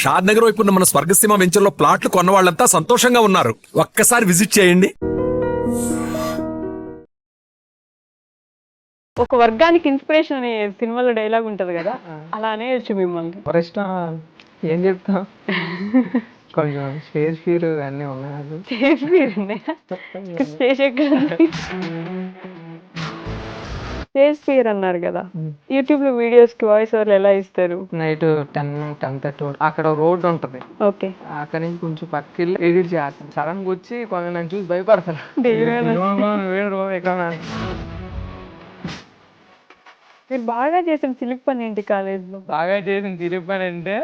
షాద్ నగర్ వైపు ఉన్న మన స్వర్గసీమ వెంచర్ లో ప్లాట్లు కొన్న వాళ్ళంతా సంతోషంగా ఉన్నారు. ఒక్కసారి విజిట్ చేయండి. ఒక వర్గానికి ఇన్స్పిరేషన్ అనే సినిమాలో డైలాగ్ ఉంటది కదా, అలా అనేయచ్చు మిమ్మల్ని. ఫస్ట్ ఏం చెప్తాం, కొంచెం స్టేజ్ ఫీర్ అన్నీ ఉన్నాయి. స్టేజ్ ఫియర్ ఉన్నాయా? స్టేజ్ ఎక్కడ ఉంది? స్టేజ్ ఫియర్ అన్నారు కదా, యూట్యూబ్ లో వీడియోస్ కి వాయిస్ ఓవర్ ఎలా ఇస్తారు? నైట్ 10-10:30 అక్కడ రోడ్ ఉంటది, ఓకే, అక్కడ నుంచి కొంచెం పక్కకి వెళ్ళి ఎడిట్ చేస్తాను. సడన్ గా వచ్చి కొంచెం నన్ను చూసి భయపడతారు. మీరు బాగా చేసిన చిలిపి పని ఏంటి కాలేజ్ లో? బాగా చేసిన తిరిగి పని అంటే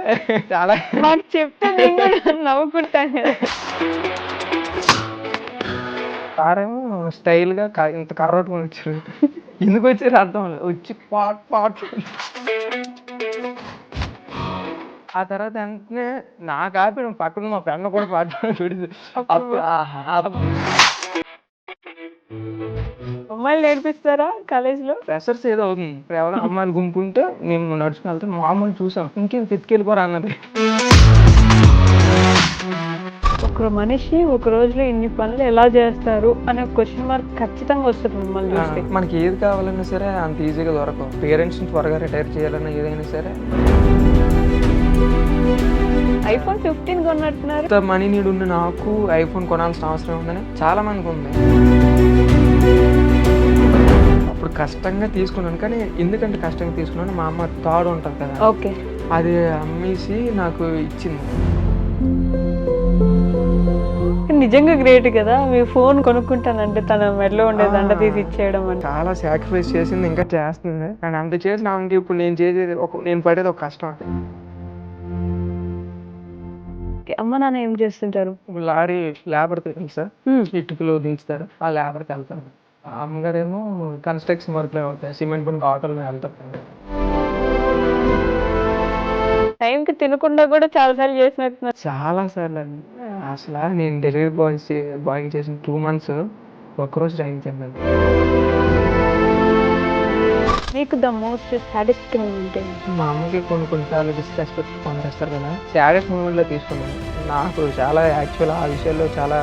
చాలా నాకు చెప్తే నేను కూడా నవ్వుకుంటాను కదా. కారేమో స్టైల్ గా ఇంత కర్రట్టుకొని వచ్చారు. ఎందుకు వచ్చారు అర్థం లేదు. వచ్చి పాట్ ఆ తర్వాత వెంటనే నాకు ఆపి పక్కన మా ఫ్రెండ్ కూడా పాట చూడదు. అమ్మాయిలు నేర్పిస్తారా కాలేజ్ లో? ఫ్రెషర్స్ ఏదో అవుతుంది, ఎవరో అమ్మాయిలు గుంపుంటే మేము నడుచుకుని వెళ్తాం. మామూలు చూసాం, ఇంకేం ఎత్తుకెళ్ళిపోరా అన్నది. ఒక మనిషి ఒక రోజులో ఇన్ని పనులు ఎలా చేస్తారు అనే క్వశ్చన్ మార్క్ ఖచ్చితంగా వస్తుంది మిమ్మల్ని చూస్తే. మనకి ఏది కావాలన్నా సరే అంత ఈజీగా దొరకవు. పేరెంట్స్ని త్వరగా రిటైర్ చేయాలన్నా ఏదైనా సరే. ఐఫోన్ 15 కొన్నట్టున్నారు. ఇంత మనీ నీడ్ ఉన్న నాకు ఐఫోన్ కొనాల్సిన అవసరం ఉందని చాలా మందికి ఉంది. అప్పుడు కష్టంగా తీసుకున్నాను, కానీ ఎందుకంటే కష్టంగా తీసుకున్నాను, మా అమ్మ తాడు ఉంటుంది కదా, ఓకే, అది అమ్మేసి నాకు ఇచ్చింది. నిజంగా గ్రేట్ కదా, మీ ఫోన్ కొనుక్కుంటానంటే తన మెడలో ఉండే దండ తీసి ఇచ్చేయడం అంటే. చాలా సాక్రిఫైస్ చేసింది, ఇంకా చేస్తుంది. కానీ అంత చేసిన ఇప్పుడు నేను చేసేది నేను పడేది ఒక కష్టం. అమ్మ నాన్న ఏం చేస్తుంటారు? లారీ లేబర్ తెలుసా, ఇటుకలు దించుతారు, ఆ లేబర్కి వెళ్తారు. అమ్మగారేమో కన్స్ట్రక్షన్ వర్క్ లో అవుతాయి, సిమెంట్ పని ఆటోలో వెళ్తారు. టైంకి తినకుండా కూడా చాలా సార్లు చేసినట్టున్నారు. చాలా సార్లు అండి. అసలు నేను డెలివరీ బాయ్ చేసిన 2 months ఒక్కరోజు టైం తిన్నాను. మీకు ద మోస్ట్ సాటిస్ఫైడ్ మూమెంట్? మా అమ్మకి కొన్ని సార్లు డిస్రెస్పెక్ట్ కొనేస్తారు కదా, సాడెస్ట్ మూమెంట్ లో తీసుకున్నాను. నాకు చాలా యాక్చువల్ ఆ విషయాల్లో చాలా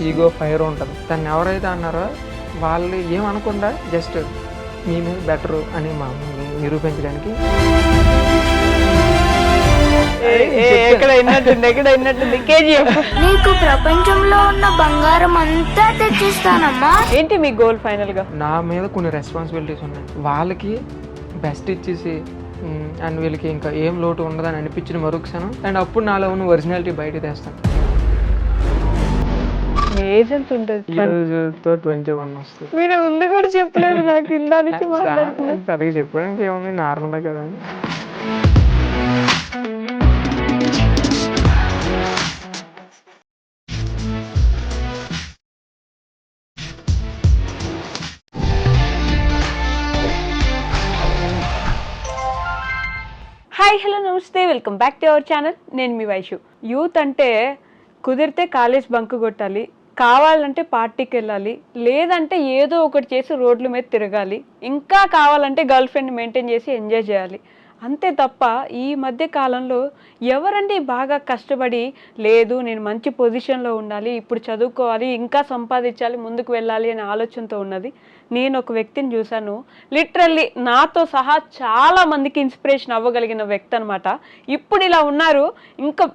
ఈగో ఫైర్ ఉంటుంది. దాన్ని ఎవరైతే అన్నారో వాళ్ళు ఏమనకుండా జస్ట్ మీ మీద బెటర్ అని మా అమ్మని నిరూపించడానికి. నీకు ప్రపంచంలో ఉన్న బంగారం అంతా తెచ్చిస్తానమ్మా. ఏంటి మీ గోల్ ఫైనల్ గా? నా మీద కొన్ని రెస్పాన్సిబిలిటీస్ ఉన్నాయి, వాళ్ళకి బెస్ట్ ఇచ్చేసి అండ్ వీళ్ళకి ఇంకా ఏం లోటు ఉండదని అనిపించిన మరుక్షణం, అండ్ అప్పుడు నాలో ఉన్న ఒరిజినాలిటీ బయట తెస్తాను. ఏజెంట్ ఉంటుంది 21 వస్తుంది. మీరు ముందు కూడా చెప్పలేదు నాకు, ఇందానికి మాట్లాడుతున్నారు. సరిగ్గా చెప్పడానికి ఏముంది, నార్మల్ కదా. హాయ్, హలో, నమస్తే, welcome back to our channel. నేను మీ వైషు. యూత్ అంటే కుదిరితే కాలేజ్ బంక్ కొట్టాలి, కావాలంటే పార్టీకి వెళ్ళాలి, లేదంటే ఏదో ఒకటి చేసి రోడ్ల మీద తిరగాలి, ఇంకా కావాలంటే గర్ల్ ఫ్రెండ్ మెయింటైన్ చేసి ఎంజాయ్ చేయాలి. అంతే తప్ప ఈ మధ్య కాలంలో ఎవరండి బాగా కష్టపడి లేదు నేను మంచి పొజిషన్లో ఉండాలి, ఇప్పుడు చదువుకోవాలి, ఇంకా సంపాదించాలి, ముందుకు వెళ్ళాలి అనే ఆలోచనతో ఉన్నది. నేను ఒక వ్యక్తిని చూశాను, లిటరల్లీ నాతో సహా చాలా మందికి ఇన్స్పిరేషన్ అవ్వగలిగిన వ్యక్తి అనమాట. ఇప్పుడు ఇలా ఉన్నారు, ఇంకా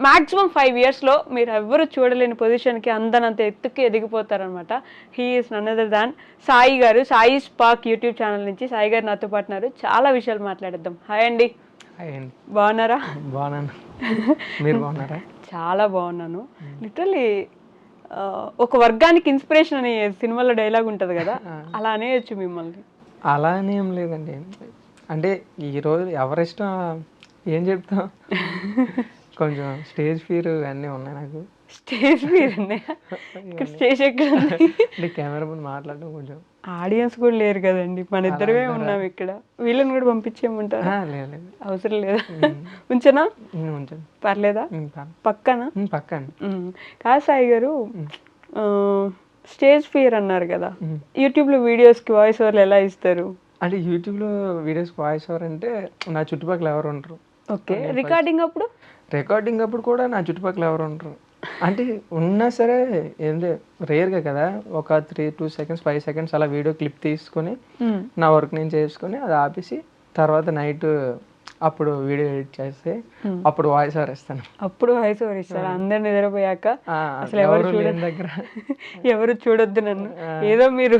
మ్యాక్సిమం 5 yearsలో మీరు ఎవ్వరు చూడలేని పొజిషన్కి అందనంత ఎత్తుకి ఎదిగిపోతారనమాట. He is none other than Sai గారు. సాయి స్పార్క్ యూట్యూబ్ ఛానల్ నుంచి సాయి గారు నాతో పాటున్నారు. చాలా విషయాలు మాట్లాడేద్దాం. హాయ్ అండి. హాయ్ అండి. బాగున్నారా? బాగున్నాను, మీరు బాగున్నారా? చాలా బాగున్నాను. లిటరల్లీ ఒక వర్గానికి ఇన్స్పిరేషన్ అనే సినిమాలో డైలాగ్ ఉంటుంది కదా, అలా అనేయచ్చు మిమ్మల్ని. అలా అని ఏం లేదండి, అంటే ఈరోజు ఎవరిష్టం ఏం చెప్తాం, కొంచెం స్టేజ్ ఫీర్ అన్నీ ఉన్నాయి నాకు. స్టేజ్ ఫీర్ ఉన్నాయా? ఇక్కడ స్టేజ్ ఎక్కడ ఉంది? అంటే కెమెరా ముందు మాట్లాడడం కొంచెం. ఆడియన్స్ కూడా లేరు కదండి, మన ఇద్దరమే ఉన్నాం ఇక్కడ. వీళ్ళని కూడా పంపించేయమంటారా? లేదు, అవసరం లేదా? ఉంచనా? ఉంచండి. పర్లేదా? పక్కన పక్కన. కాదు సాయి గారు, స్టేజ్ ఫియర్ అన్నారు కదా, యూట్యూబ్లో వీడియోస్కి వాయిస్ ఓవర్లు ఎలా ఇస్తారు? అంటే యూట్యూబ్లో వీడియోస్ వాయిస్ ఓవర్ అంటే నా చుట్టుపక్కల ఎవరు ఉండరు. ఓకే, రికార్డింగ్ అప్పుడు రికార్డింగ్ అప్పుడు కూడా నా చుట్టుపక్కల ఎవరు ఉండరు. అంటే ఉన్నా సరే ఏంటి రేర్గా కదా, ఒక 2 seconds 5 seconds అలా వీడియో క్లిప్ తీసుకొని నా వర్క్ నేను చేసుకొని అది ఆపేసి తర్వాత నైట్ అప్పుడు వీడియో ఎడిట్ చేస్తే అప్పుడు వాయిస్ ఓవర్ ఇస్తాను. అప్పుడు వాయిస్ ఓవర్ ఇస్తారు అందరు నిద్రపోయాక. అసలు ఎవరు లేని దగ్గర ఎవరు చూడొద్దు నన్ను, ఏదో మీరు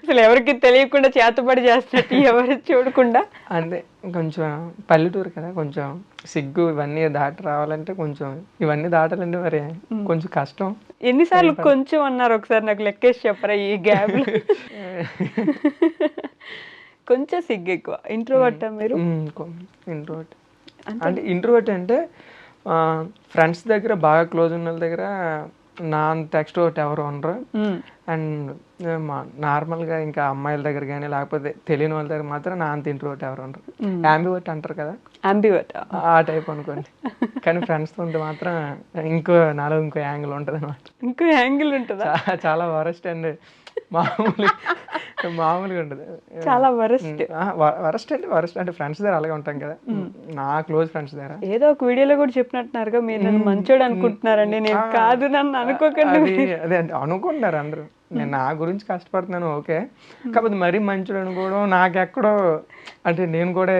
అసలు ఎవరికి తెలియకుండా చేతపడి చేస్తున్నట్టు ఎవరు చూడకుండా. అంటే కొంచెం పల్లెటూరు కదా, కొంచెం సిగ్గు ఇవన్నీ దాటి రావాలంటే కొంచెం ఇవన్నీ దాటాలంటే మరి కొంచెం కష్టం. ఎన్నిసార్లు కొంచెం అన్నారు ఒకసారి నాకు లెక్కేసి చెప్పరా ఈ గ్యాప్? కొంచెం సిగ్గు ఎక్కువ. ఇంట్రోవర్ట్ మీరు? ఇంట్రోవర్ట్ అంటే ఇంట్రోవర్ట్ అంటే ఫ్రెండ్స్ దగ్గర బాగా క్లోజ్ ఉన్న వాళ్ళ దగ్గర నా అంత ఎక్స్ట్రోవర్ట్ ఎవరు ఉండరు. అండ్ నార్మల్గా ఇంకా అమ్మాయిల దగ్గర కానీ లేకపోతే తెలియని వాళ్ళ దగ్గర మాత్రం నా అంత ఇంట్రోవర్ట్ ఎవరు ఉండరు. యాంబివర్ట్ అంటారు కదా, అంబివర్ట్ ఆ టైప్ అనుకోండి. కానీ ఫ్రెండ్స్తో ఉంటే మాత్రం నాలో ఇంకో యాంగిల్ ఉంటుంది అనమాట. ఇంకో యాంగిల్ ఉంటుందా? చాలా వరస్ట్ అండి, మామూలుగా ఉంటుంది. చాలా వరస్ట్. వరస్ట్ అంటే ఫ్రెండ్స్ దగ్గర అలాగే ఉంటాం కదా, నా క్లోజ్ ఫ్రెండ్స్ దగ్గర. ఏదో ఒక వీడియోలో కూడా చెప్పినట్టున్నారుగా మీరు నన్ను మంచోడు అనుకుంటున్నారండి. నేను కాదు, నన్ను అనుకోకండి. అదే అనుకుంటున్నారు అందరూ, నేను నా గురించి కష్టపడుతున్నాను ఓకే, కాకపోతే మరీ మంచోడు అనుకోవడం నాకెక్కడో అంటే నేను కూడా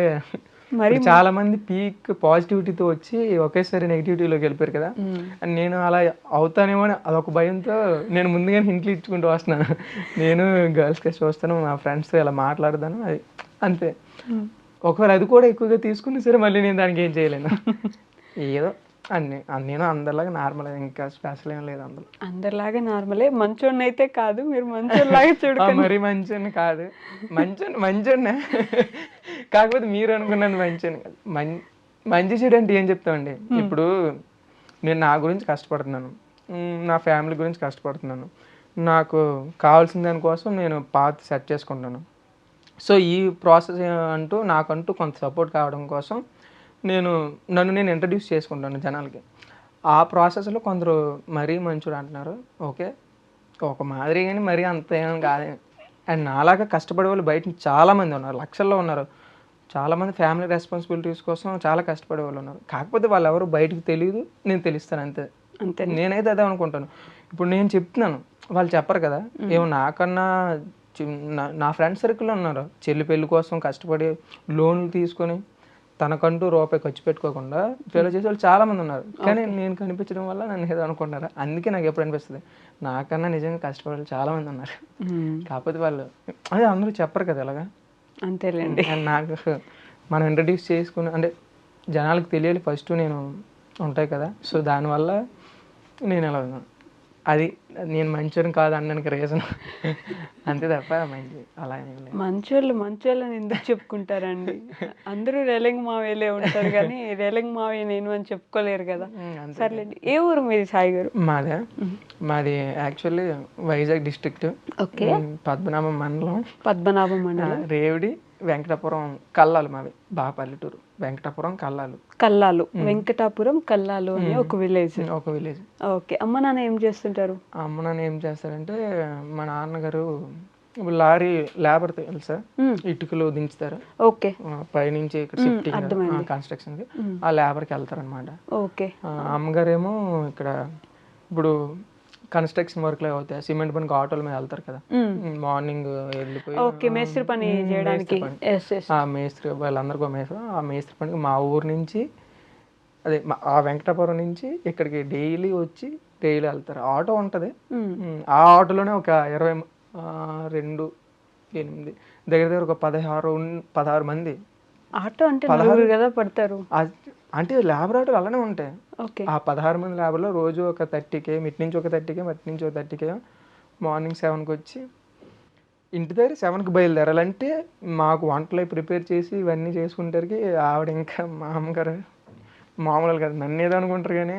మరి చాలా మంది పీక్ పాజిటివిటీతో వచ్చి ఒకేసారి నెగిటివిటీలోకి వెళ్ళిపోయారు కదా, అండ్ నేను అలా అవుతానేమో అని అదొక భయంతో నేను ముందుగానే హింట్లు ఇచ్చుకుంటూ వస్తున్నాను. నేను గర్ల్స్ కలిసి వస్తాను, మా ఫ్రెండ్స్తో ఇలా మాట్లాడదాను, అది అంతే. ఒకవేళ అది కూడా ఎక్కువగా తీసుకున్నా సరే మళ్ళీ నేను దానికి ఏం చేయలేను. ఏదో నేను అందరిలాగా నార్మల్, ఇంకా స్పెషల్ ఏం లేదు. అందరిలాగా నార్మలే. మంచోడిని అయితే కాదు, మీరు మంచోడిలాగా చూడండి. మరీ మంచోడిని కాదు, మంచోడినే కాకపోతే మీరు అనుకున్నాను మంచోడిని కాదు. మంచి చెడు అంటే ఏం చెప్తామండి, ఇప్పుడు నేను నా గురించి కష్టపడుతున్నాను, నా ఫ్యామిలీ గురించి కష్టపడుతున్నాను, నాకు కావాల్సిన దానికోసం నేను పాత్ సెట్ చేసుకుంటాను. సో ఈ ప్రాసెస్ నాకంటూ కొంత సపోర్ట్ కావడం కోసం నన్ను నేను ఇంట్రడ్యూస్ చేసుకుంటాను జనాలకి. ఆ ప్రాసెస్లో కొందరు మరీ మంచోడు అంటున్నారు, ఓకే ఒక మాదిరి, కానీ మరీ అంత ఏం కాదే. అండ్ నాలాగా కష్టపడే వాళ్ళు బయట చాలామంది ఉన్నారు, లక్షల్లో ఉన్నారు. చాలామంది ఫ్యామిలీ రెస్పాన్సిబిలిటీస్ కోసం చాలా కష్టపడే వాళ్ళు ఉన్నారు. కాకపోతే వాళ్ళు ఎవరు బయటకు తెలియదు, నేను తెలుస్తాను అంతే. నేనైతే అదే అనుకుంటాను. ఇప్పుడు నేను చెప్తున్నాను, వాళ్ళు చెప్పరు కదా. ఏమో నాకన్నా నా ఫ్రెండ్ సర్కిల్లో ఉన్నారు, చెల్లి పెళ్లి కోసం కష్టపడి లోన్లు తీసుకొని తనకంటూ రూపాయి ఖర్చు పెట్టుకోకుండా ఫెయిల్ చేసే వాళ్ళు చాలామంది ఉన్నారు. కానీ నేను కనిపించడం వల్ల నన్ను ఏదో అనుకుంటారు. అందుకే నాకు ఎప్పుడు అనిపిస్తుంది, నాకన్నా నిజంగా కష్టపడే చాలామంది ఉన్నారు. కాకపోతే వాళ్ళు అదే అందరూ చెప్పరు కదా ఇలాగా. అంతేలేండి. నాకు మనం ఇంట్రడ్యూస్ చేసుకుని అంటే జనాలకు తెలియాలి ఫస్ట్ నేను ఉంటాయి కదా. సో దానివల్ల నేను ఎలా ఉన్నాను, అది నేను మంచోని కాదు అనడానికి రీజన్ అంతే తప్ప మంచి అలా ఏం లేదు. మంచోళ్ళని ఎందుకు చెప్పుకుంటారండి? అందరూ రేలంగి మావయ్యలే ఉంటారు కానీ రేలంగి మావయ్య నేను అని చెప్పుకోలేరు కదా. సర్లేండి, ఏ ఊరు మీది సాయి గారు? మాది యాక్చువల్లీ వైజాగ్ డిస్ట్రిక్ట్, పద్మనాభం మండలం, రేవిడి వెంకటాపురం కల్లాలు. మావి బాగా పల్లెటూరు, వెంకటాపురం కల్లాలు. వెంకటాపురం కల్లాలు అని ఒక విలేజ్. ఓకే. అమ్మ నాన్న ఏం చేస్తుంటారు? అమ్మ నాన్న ఏం చేస్తారంటే, మా నాన్నగారు ఇప్పుడు లారీ లేబర్ తెలుసా, ఇటుకలు దించుతారు. ఓకే. పైనుంచి ఇక్కడ షిఫ్టింగ్ కన్స్ట్రక్షన్ కి ఆ లేబర్కి వెళ్తారు అనమాట. ఓకే. అమ్మగారేమో ఇక్కడ ఇప్పుడు కన్స్ట్రక్షన్ వర్క్ లో అవుతాయి, సిమెంట్ పనికి ఆటోల మీద వెళ్తారు కదా, మార్నింగ్ వెళ్ళిపోయి మేస్త్రి పని చేయడానికి. మేస్త్రి వాళ్ళందరికీ మేస్త్రి పనికి మా ఊరు నుంచి అదే ఆ వెంకటాపురం నుంచి ఇక్కడికి డైలీ వెళ్తారు. ఆటో ఉంటుంది, ఆ ఆటోలోనే ఒక 22 8 దగ్గర ఒక 16 మంది. ఆటో అంటే 16 కదా పడతారు. అంటే లేబర్ ఆటోలు అలానే ఉంటాయి. ఆ 16 మంది లేబర్లో రోజు ఒక 30K, ఇటు నుంచి ఒక 30K, అటు నుంచి ఒక 30K. మార్నింగ్ 7కి వచ్చి ఇంటి దగ్గర 7కి బయలుదేరాలంటే మాకు వంటలు ప్రిపేర్ చేసి ఇవన్నీ చేసుకుంటారు. ఆవిడ ఇంకా మా అమ్మగారు మామూలు కదా, నన్ను ఏదో అనుకుంటారు కానీ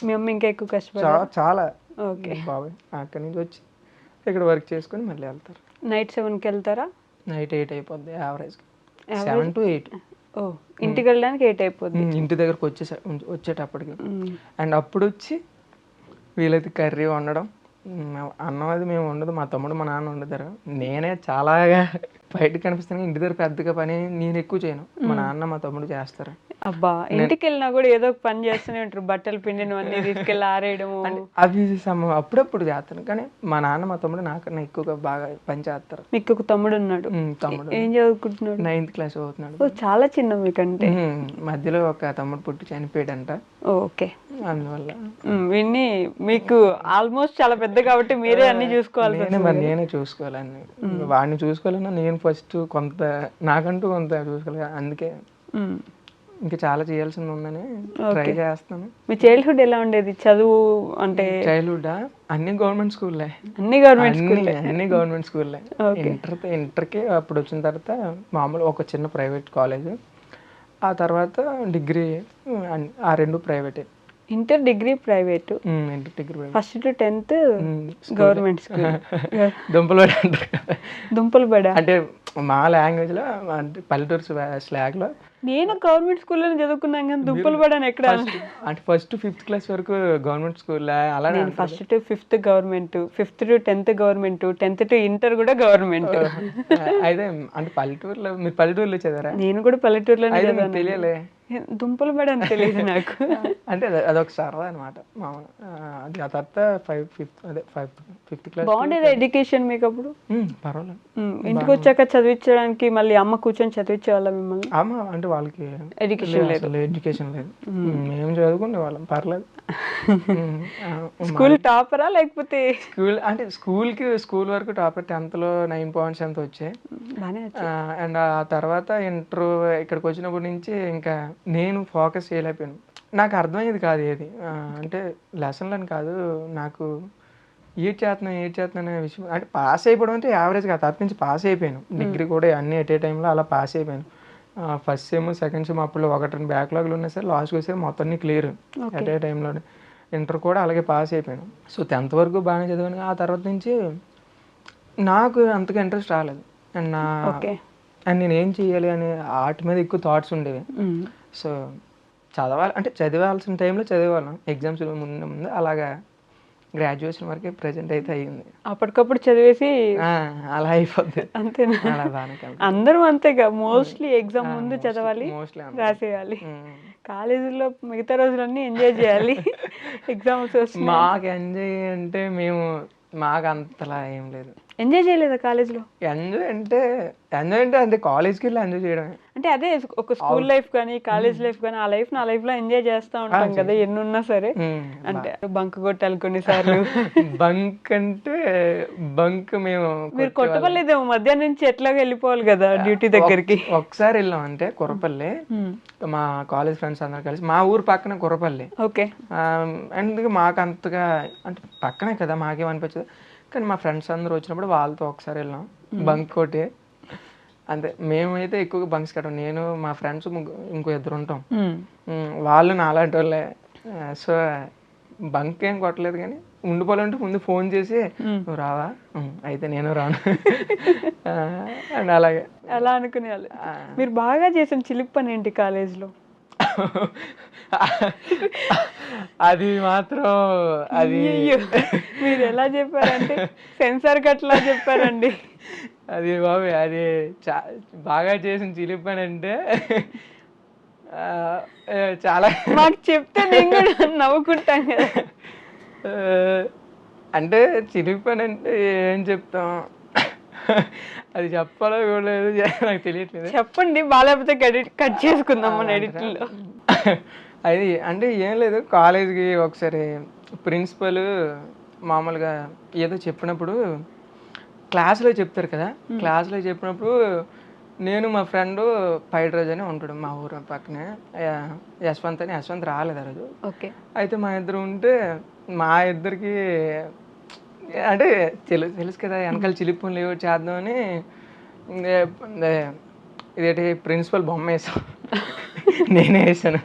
మీ అమ్మ ఇంకా ఎక్కువ కష్టపడతారు చాలా. ఓకే. బాబాయ్ అక్కడి నుంచి వచ్చి ఇక్కడ వర్క్ చేసుకుని మళ్ళీ వెళ్తారు. నైట్ 7కి వెళ్తారా? నైట్ 8 అయిపోద్ది యావరేజ్గా, 7 to 8. ఇంటికి వెళ్ళడానికి 8 అయిపోద్ది. ఇంటి దగ్గరకు వచ్చేటప్పటికి. అండ్ అప్పుడు వచ్చి వీలైతే కర్రీ వండడం, అన్నం అది మేము వండదు, మా తమ్ముడు మా నాన్న వండుతారు. నేనే చాలా బయట కనిపిస్తాను, ఇంటి దగ్గర పెద్దగా పని నేను ఎక్కువ చేయను, మా నాన్న మా తమ్ముడు చేస్తారు. అబ్బా, ఇంటికి వెళ్ళినా కూడా ఏదో ఒక పని చేస్తూనే ఉంటారు, బట్టలు పిండినవన్నీ తీసుకెళ్ళి ఆరేయడము. అవి అప్పుడప్పుడు చేస్తాను, కానీ మా నాన్న మా తమ్ముడు నాకన్నా ఎక్కువగా బాగా పని చేస్తారు. మీకు ఒక తమ్ముడు ఉన్నాడు? తమ్ముడు ఏం చదువుకుంటున్నాడు? 9th క్లాస్ చదువుతున్నాడు. ఓ, చాలా చిన్న మీకంటే. మధ్యలో ఒక తమ్ముడు పుట్టి చనిపోయాడంట, ఓకే. అందువల్ల విన్ని మీకు ఆల్మోస్ట్ చాలా పెద్ద కాబట్టి మీరే అన్ని చూసుకోవాలి. నేనే చూసుకోవాలని, వాడిని చూసుకోవాలన్నా నేను ఫస్ట్ కొంత నాకంటూ కొంత చూసుకోవాలి, అందుకే ఇంకా చాలా చేయాల్సింది ఉందని ట్రై చేస్తాను. మీ చైల్డ్హుడ్ ఎలా ఉండేది? చదువు అంటే చైల్డ్హుడ్ అన్ని గవర్నమెంట్ స్కూల్లే, అన్ని గవర్నమెంట్ అన్ని గవర్నమెంట్ స్కూల్లే. ఇంటర్కి అప్పుడు వచ్చిన తర్వాత మామూలు ఒక చిన్న ప్రైవేట్ కాలేజ్, ఆ తర్వాత డిగ్రీ ఆ 2 ప్రైవేటే. Inter degree private, inter degree first to 10th government school. దుంపలు బడి అంటారు కదా, దుంపలు బడా అంటే మా లాంగ్వేజ్ లో, అంటే పల్లెటూరు స్లాగ్ లో. నేను గవర్నమెంట్ స్కూల్లోనే చదువుకున్నాను కానీ దుంపలు బడా ఎక్కడ? అంటే ఫస్ట్ 5th క్లాస్ వరకు గవర్నమెంట్ స్కూల్ అలా. నేను first to 5th government, 5th to 10th government, 10th to inter కూడా గవర్నమెంట్. అయితే అంటే పల్లెటూరులో, మీరు పల్లెటూరులో చదివారా? నేను కూడా పల్లెటూరులోనే చదివాను. తెలియలే, దుంపలు బడా అని తెలియదు నాకు. అంటే అదొక సరదా అనమాట మామూలు. అది ఆ తర్వాత 5th క్లాస్. బాగుండేది ఎడ్యుకేషన్ మీకు అప్పుడు? పర్వాలేదు. ఇంటికి వచ్చాక చదివించడానికి మళ్ళీ అమ్మ కూర్చొని చదివించే వాళ్ళ మిమ్మల్ని? అమ్మ అంటే వాళ్ళకి ఎడ్యుకేషన్ లేదు, ఎడ్యుకేషన్ లేదు, మేము చదువుకునే వాళ్ళం, పర్లేదు. స్కూల్ టాపరా లేకపోతే? స్కూల్ వరకు టాపర్, 10thలో 9 points ఎంత వచ్చాయి. అండ్ ఆ తర్వాత ఇంటర్ ఇక్కడికి వచ్చినప్పటి నుంచి ఇంకా నేను ఫోకస్ చేయలేకపోయాను. నాకు అర్థమయ్యేది కాదు ఏది, అంటే లెసన్లని కాదు, నాకు ఏడ్ చేస్తున్నాను అనే విషయం. అంటే పాస్ అయిపోవడం అంటే యావరేజ్ కాదు, తర్వాత నుంచి పాస్ అయిపోయాను. డిగ్రీ కూడా అన్ని ఎట్ ఏ టైంలో అలా పాస్ అయిపోయాను. ఫస్ట్ సెమ్, సెకండ్ సెమ్ అప్పుడు 1-2 బ్యాక్లాగ్లు ఉన్నాయి సార్, లాస్ట్కి వచ్చేది మొత్తం క్లియర్ ఎట్ ఏ టైంలో. ఇంటర్ కూడా అలాగే పాస్ అయిపోయాను. సో 10th వరకు బాగానే చదివాను. ఆ తర్వాత నుంచి నాకు అంతగా ఇంట్రెస్ట్ రాలేదు, అండ్ నేను ఏం చేయాలి అని వాటి మీద ఎక్కువ థాట్స్ ఉండేవి. సో చదివాల్సిన టైంలో చదివేవాళ్ళం, ఎగ్జామ్స్ ముందు అలాగా గ్రాడ్యుయేషన్ వరకే ప్రెజెంట్ అయితే అయ్యింది. అప్పటికప్పుడు చదివేసి అలా అయిపోద్ది. అంతేనా? అలా బాగానే అందరూ అంతేగా, మోస్ట్లీ ఎగ్జామ్ ముందు చదవాలి, రాసేయాలి. కాలేజీలో మిగతా రోజులన్నీ ఎంజాయ్ చేయాలి, ఎగ్జామ్స్ మాకు ఎంజాయ్ అంటే మాకు అంతలా ఏం లేదు. ఎంజాయ్ చేయలేదా కాలేజ్లో? ఎంజాయ్ అంటే కాలేజ్కి వెళ్ళి ఎంజాయ్ చేయడమే. అంటే అదే ఒక స్కూల్ లైఫ్ కానీ కాలేజ్ లైఫ్ కానీ, ఆ లైఫ్ నా లైఫ్ లో ఎంజాయ్ చేస్తా ఉంటాం కదా ఎన్ని ఉన్నా సరే. అంటే బంక్ కొట్టాలి కొన్నిసార్లు. బంక్ మీరు కొట్టపలేదేమో, మధ్యాహ్నం నుంచి ఎట్లాగా వెళ్ళిపోవాలి కదా డ్యూటీ దగ్గరికి. ఒకసారి వెళ్ళాం అంటే కుర్రపల్లి, మా కాలేజ్ ఫ్రెండ్స్ అందరు కలిసి, మా ఊరు పక్కన కుర్రపల్లి. ఓకే. అందుకే మాకు అంతగా, అంటే పక్కనే కదా మాకేమనిపించదు, కానీ మా ఫ్రెండ్స్ అందరూ వచ్చినప్పుడు వాళ్ళతో ఒకసారి వెళ్ళాం బంక్ కొట్టి. అంతే, మేమైతే ఎక్కువగా బంక్స్ కట్టాం. నేను, మా ఫ్రెండ్స్ ఇంకో 2 ఉంటాం, వాళ్ళు నాలాంటి వాళ్ళే. సో బంక్ ఏం కొట్టలేదు, కానీ ఉండిపోవాలంటే ముందు ఫోన్ చేసి నువ్వు రావా, అయితే నేను రాను అండ్ అలాగే అలా అనుకునే వాళ్ళు. మీరు బాగా చేసిన చిలిపి పని ఏంటి కాలేజ్లో? అది మాత్రం అది మీరు ఎలా చెప్పారంటే సెన్సార్ కట్లా చెప్పారండి. అది బాబు, అది బాగా చేసిన చిలిపి పని అంటే చాలా. మాకు చెప్తే నేను కూడా నవ్వుకుంటాం కదా. అంటే చిలిపి పని అంటే ఏం చెప్తాం, అది చెప్పాలో లేదు నాకు తెలియట్లేదు. చెప్పండి, బాగాలేకపోతే కట్ చేసుకుందాం మన ఎడిట్లో. అది అంటే ఏం లేదు, కాలేజ్కి ఒకసారి ప్రిన్సిపల్ మామూలుగా ఏదో చెప్పినప్పుడు, క్లాస్లో చెప్తారు కదా, క్లాస్లో చెప్పినప్పుడు నేను మా ఫ్రెండ్ పైడ్రాజ్ అని ఉంటాడు మా ఊరు పక్కనే, యశ్వంత్ రాలేదు ఆ రోజు. ఓకే. అయితే మా ఇద్దరు ఉంటే, మా ఇద్దరికి అంటే తెలుసు కదా వెనకాల చిలిపి పనులు ఏవో చేద్దామని ఇదేంటి ప్రిన్సిపల్ బొమ్మ వేసాం, నేనే వేసాను.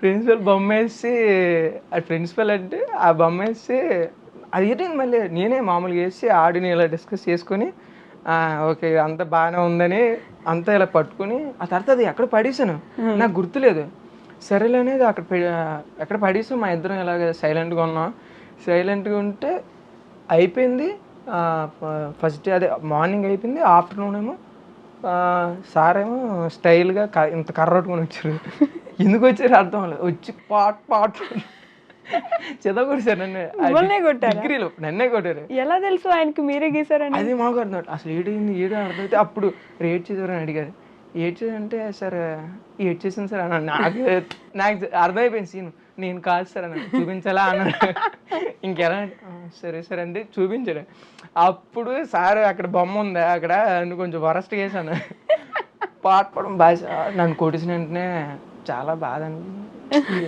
ప్రిన్సిపల్ బొమ్మ వేసి, అది ప్రిన్సిపల్ అంటే ఆ బొమ్మ వేసి అది ఏంటి మళ్ళీ నేనే మామూలుగా వేసి ఆడిని ఇలా డిస్కస్ చేసుకొని ఓకే అంత బాగానే ఉందని అంతా ఇలా పట్టుకుని, ఆ తర్వాత అది ఎక్కడ పడేసాను నాకు గుర్తులేదు. సరేలే అనేది ఎక్కడ పడేసాం, మా ఇద్దరం ఇలాగ సైలెంట్గా ఉన్నాం. సైలెంట్గా ఉంటే అయిపోయింది, ఫస్ట్ డే అదే మార్నింగ్ అయిపోయింది, ఆఫ్టర్నూన్ ఏమో సార్ ఏమో స్టైల్గా ఇంత కర్ర పట్టుకొని వచ్చారు. ఎందుకు వచ్చారు అర్థం లేదు. వచ్చి పాట్ చెదగొడిసారు నన్ను. మిమ్మల్నే కొట్టారా? డిగ్రీలో నన్నే కొట్టారు. ఎలా తెలుసు ఆయనకి మీరే గీసారని? అది మాకు అర్థం కాదు. అసలు ఏదో అర్థమైతే అప్పుడు రేట్ చేసేవారని అడిగారు. ఏడ్ చేయాలంటే సార్ ఏడ్ చేసింది సార్ అన్నాడు. నాకు అర్థమైపోయింది సీన్. నేను కాదు సార్ అన్నాను. చూపించాలా అన్నాడు. ఇంకెలా సరే సరే అంటే చూపించాడు. అప్పుడు సార్ అక్కడ బొమ్మ ఉందా అక్కడ కొంచెం వరస్ట్ చేశాను. పాటపడం బాగా నన్ను కొట్టేసిన వెంటనే చాలా బాధ అనిపించింది.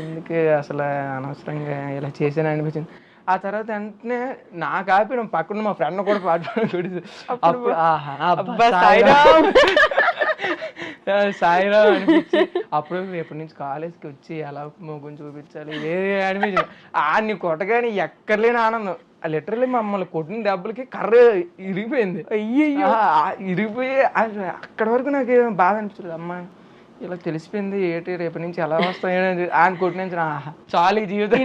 ఎందుకు అసలు అనవసరంగా ఇలా చేశాను అనిపించింది. ఆ తర్వాత వెంటనే నాకు ఆపి పక్కన మా ఫ్రెండ్ కూడా పాట కొట్టేసి అప్పుడు సాయిరావు అనిపించి అప్పుడు రేపటి నుంచి కాలేజ్కి వచ్చి ఎలా మొగ్గుని చూపించాలి వేరే అనిపించింది. నీ కొట్టగానే ఎక్కర్లేని ఆనందం. లిటరల్లీ మమ్మల్ని కొట్టిన దెబ్బలకి కర్ర ఇరిగిపోయింది. ఇరిగిపోయి అక్కడి వరకు నాకు బాధ అనిపించలేదు. అమ్మ ఇలా తెలిసిపోయింది ఏంటి రేపటి నుంచి ఎలా వస్తాయని ఆయన కొట్టిన నుంచి చాలు ఈ జీవితం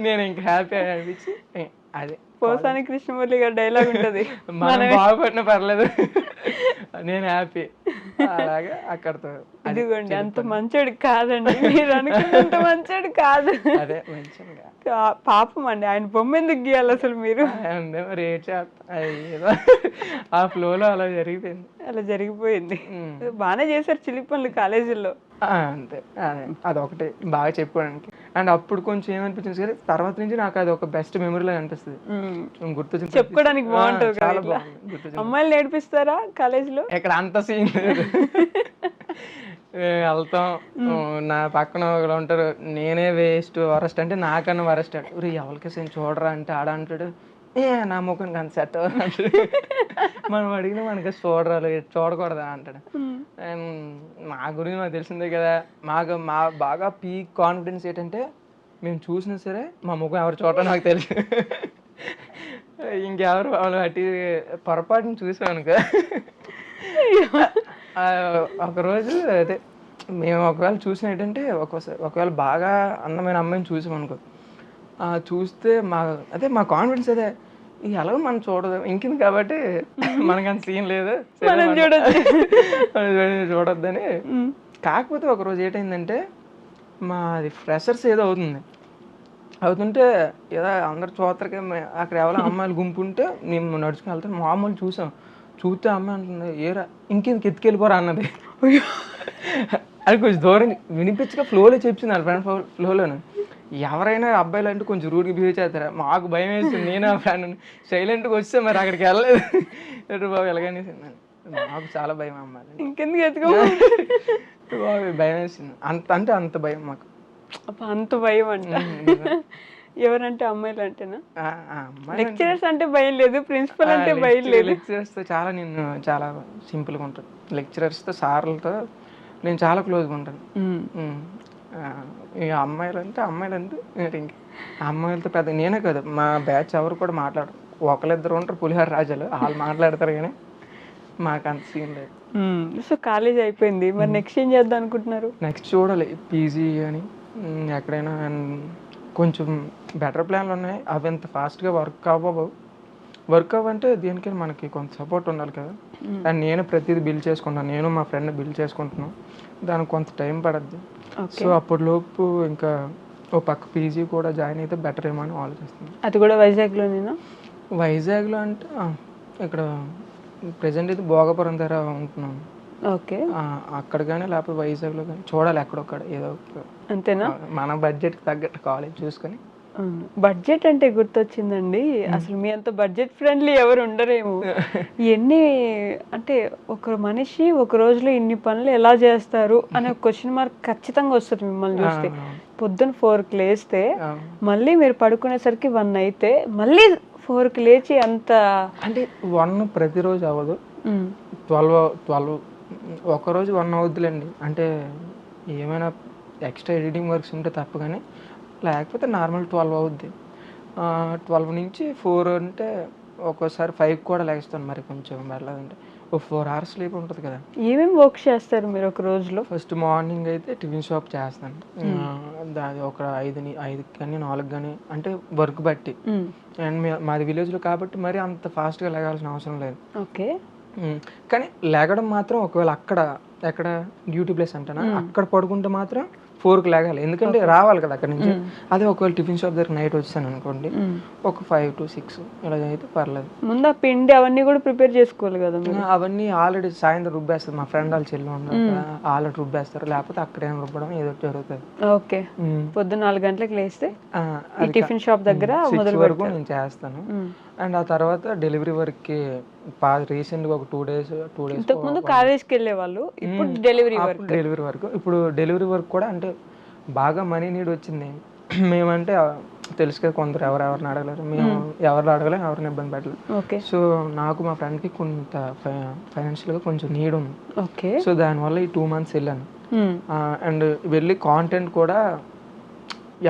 నేను ఇంకా హ్యాపీ అనిపించి అదే పోసాని కృష్ణమురళి గారి డైలాగ్ ఉంటది, మనం బాగుపడినా పర్లేదు నేను హ్యాపీ. అలాగే అక్కడతో ఇదిగోండి అంత మంచోడు కాదండి, మీరు అనుకున్నంత మంచోడు కాదు. అదే మంచిగా పాపం అండి, ఆయన బొమ్మ ఎందుకు గీయాలి అసలు మీరు? రేట్ ఏదో ఆ ఫ్లోలో అలా జరిగిపోయింది. అలా జరిగిపోయింది. బాగానే చేశారు చిలిపి పనులు కాలేజీల్లో. అంతే అదే అదొకటి బాగా చెప్పుకోవడానికి. అండ్ అప్పుడు కొంచెం ఏమనిపించింది సరే తర్వాత నుంచి నాకు అది ఒక బెస్ట్ మెమరీలో అనిపిస్తుంది. గుర్తొచ్చింది చెప్పుకోవడానికి బాగుంటుంది. చాలా బాగుంది. అమ్మాయిలు నేర్పిస్తారా కాలేజీలో? ఇక్కడ అంత సీన్ లేదు. వెళ్తాం నా పక్కన ఒకళ్ళు ఉంటారు, నేనే వేస్ట్ వరస్ట్ అంటే నాకన్నా వరస్ట్ అంటాడు. ఎవరికి సేమ్ చూడరా అంటే ఆడ అంటాడు నా ముఖానికి అంత సెట్ అంటాడు. మనం అడిగినా మనకి చూడకూడదా అంటాడు. మా గురించి మాకు తెలిసిందే కదా. మా బాగా పీక్ కాన్ఫిడెన్స్ ఏంటంటే మేము చూసినా సరే మా ముఖం ఎవరు చూడటం నాకు తెలుసు. ఇంకెవరు వాళ్ళు అటు పొరపాటుని చూసాం అనుకో. ఒకరోజు అదే మేము ఒకవేళ చూసిన ఏంటంటే ఒకవేళ బాగా అందమైన అమ్మాయిని చూసాం అనుకో, చూస్తే మా కాన్ఫిడెన్స్ అదే ఎలాగో మనం చూడదు ఇంకింది కాబట్టి మనకు అంత సీన్ లేదు చూడొద్దని. కాకపోతే ఒకరోజు ఏంటైందంటే మాది ఫ్రెషర్స్ ఏదో అవుతుంటే ఏదో అందరు చూతరకే అక్కడ ఎవరో అమ్మాయిలు గుంపు ఉంటే మేము నడుచుకుని వెళ్తాం. మామూలు చూస్తే అమ్మాయి అంటుంది ఏరా ఇంకెందుకు ఎత్తుకెళ్ళిపోరా అన్నది. అది కొంచెం దూరం వినిపించగా ఫ్లోలో చెప్పింది వాళ్ళ ఫ్రెండ్ ఫ్లోలోనే. ఎవరైనా అబ్బాయిలు అంటే కొంచెం రూడ్గా బిహేవ్ చేస్తారా, మాకు భయం వేస్తుంది. నేను ఆ ఫ్రెండ్ సైలెంట్గా వస్తే మరి అక్కడికి వెళ్ళలేదు బాబు ఎలాగనేసి మాకు చాలా భయం అమ్మాయి. ఇంకెందుకు ఎత్తుకో బాబు భయం వేసింది అంటే అంత భయం మాకు. అంత భయం అంట. ఎవరంటే అమ్మాయిలు అంటేనా? లెక్చరర్స్ అంటే భయం లేదు, ప్రిన్సిపల్ అంటే భయం లేదు. లెక్చరర్స్తో నేను చాలా సింపుల్గా ఉంటాను. లెక్చరర్స్తో సార్లతో నేను చాలా క్లోజ్గా ఉంటాను. ఇక అమ్మాయిలంటే ఇంక అమ్మాయిలతో పెద్ద నేనే కదా మా బ్యాచ్ ఎవరు కూడా మాట్లాడరు. ఒకళ్ళిద్దరు ఉంటారు పులిహార రాజాలు, వాళ్ళు మాట్లాడతారు కానీ మాకు అంత సీన్ లేదు. సో కాలేజ్ అయిపోయింది, మరి నెక్స్ట్ ఏం చేద్దాం అనుకుంటున్నారు? నెక్స్ట్ చూడాలి పీజీ అని ఎక్కడైనా. కొంచెం బెటర్ ప్లాన్లు ఉన్నాయి, అవి ఎంత ఫాస్ట్గా వర్క్ అవ్వంటే దేనికైనా మనకి కొంత సపోర్ట్ ఉండాలి కదా. అండ్ నేను ప్రతిదీ బిల్ చేసుకుంటాను, నేను మా ఫ్రెండ్ బిల్ చేసుకుంటున్నాను. దానికి కొంత టైం పడద్ది. సో అప్పటిలోపు ఇంకా ఓ పక్క పీజీ కూడా జాయిన్ అయితే బెటర్ ఏమో అని ఆలోచిస్తున్నాను. అది కూడా వైజాగ్లోనేనా? వైజాగ్లో అంటే ఇక్కడ ప్రజెంట్ అయితే భోగపురం దగ్గర ఉంటున్నాను. ఓకే, అక్కడ కానీ లేకపోతే వైజాగ్లో కానీ చూడాలి ఎక్కడొక్కడ ఏదో. అంతేనా? మన బడ్జెట్కి తగ్గట్టు కాలేజ్ చూసుకొని. బడ్జెట్ అంటే గుర్తొచ్చిందండి, అసలు మీ అంత బడ్జెట్ ఫ్రెండ్లీ ఎవరు ఉండరేమో. ఎన్ని అంటే ఒక మనిషి ఒక రోజులో ఇన్ని పనులు ఎలా చేస్తారు అనే క్వశ్చన్ మార్క్ ఖచ్చితంగా వస్తుంది మిమ్మల్ని చూస్తే. పొద్దున్న 4కి లేస్తే మళ్ళీ మీరు పడుకునేసరికి 1 అయితే మళ్ళీ 4కి లేచి అంత అంటే 1 ప్రతిరోజు అవ్వదు, 12 ఒకరోజు 1 అవుద్దులేండి. అంటే ఏమైనా ఎక్స్ట్రా ఎడిటింగ్ వర్క్స్ ఉంటే తప్ప కానీ లేకపోతే నార్మల్ 12 అవుద్ది. 12 నుంచి 4 అంటే ఒక్కోసారి 5 కూడా లేస్తాను. మరి కొంచెం వెళ్ళదంటే ఓ 4 hours స్లీప్ ఉంటుంది కదా. ఏమేమి వర్క్ చేస్తారు మీరు ఒక రోజులో? ఫస్ట్ మార్నింగ్ అయితే టిఫిన్ షాప్ చేస్తాను. అది ఒక 5 కానీ 4 కానీ అంటే వర్క్ బట్టి. అండ్ మాది విలేజ్లో కాబట్టి మరి అంత ఫాస్ట్గా లేగాల్సిన అవసరం లేదు. ఓకే, కానీ లేగడం మాత్రం ఒకవేళ ఎక్కడ డ్యూటీ ప్లేస్ అంటానా అక్కడ పడుకుంటే మాత్రం 4కి లేగాలి, ఎందుకంటే రావాలి కదా అక్కడ నుంచి. అదే ఒకవేళ టిఫిన్ షాప్ దగ్గర నైట్ వచ్చాను అనుకోండి, ఒక 5 to 6 ఇలా అయితే పర్లేదు. ముందు ఆ పిండి అవన్నీ కూడా ప్రిపేర్ చేసుకోవాలి కదా మీరు? అవన్నీ ఆల్రెడీ సాయంత్రం రుబ్బేస్తారు, మా ఫ్రెండ్ వాళ్ళు చెల్లి ఉన్నారు ఆల్రెడీ రుబ్బేస్తారు, లేకపోతే అక్కడేం రుబ్బడం ఏదో జరుగుతుంది. ఓకే, పొద్దున్న 4 గంటలకు లేస్తే ఈ టిఫిన్ షాప్ దగ్గర మొదలు వరకు నేను చేస్తాను. అండ్ ఆ తర్వాత డెలివరీ వర్క్కి రీసెంట్గా ఒక 2 days ఇంతకు ముందు కాలేజ్కి వెళ్ళే వాళ్ళు, ఇప్పుడు డెలివరీ వర్క్. ఇప్పుడు డెలివరీ వర్క్ కూడా అంటే బాగా మనీ నీడ్ వచ్చింది. మేమంటే తెలుసు కదా, కొందరు ఎవరెవరిని అడగలేరు, మేము ఎవరిని అడగలేము, ఎవరిని ఇబ్బంది పెట్టలేదు. సో నాకు మా ఫ్రెండ్కి కొంత ఫైనాన్షియల్గా కొంచెం నీడ్ ఉంది. ఓకే, సో దానివల్ల ఈ 2 months వెళ్ళాను. అండ్ వెళ్ళి కాంటెంట్ కూడా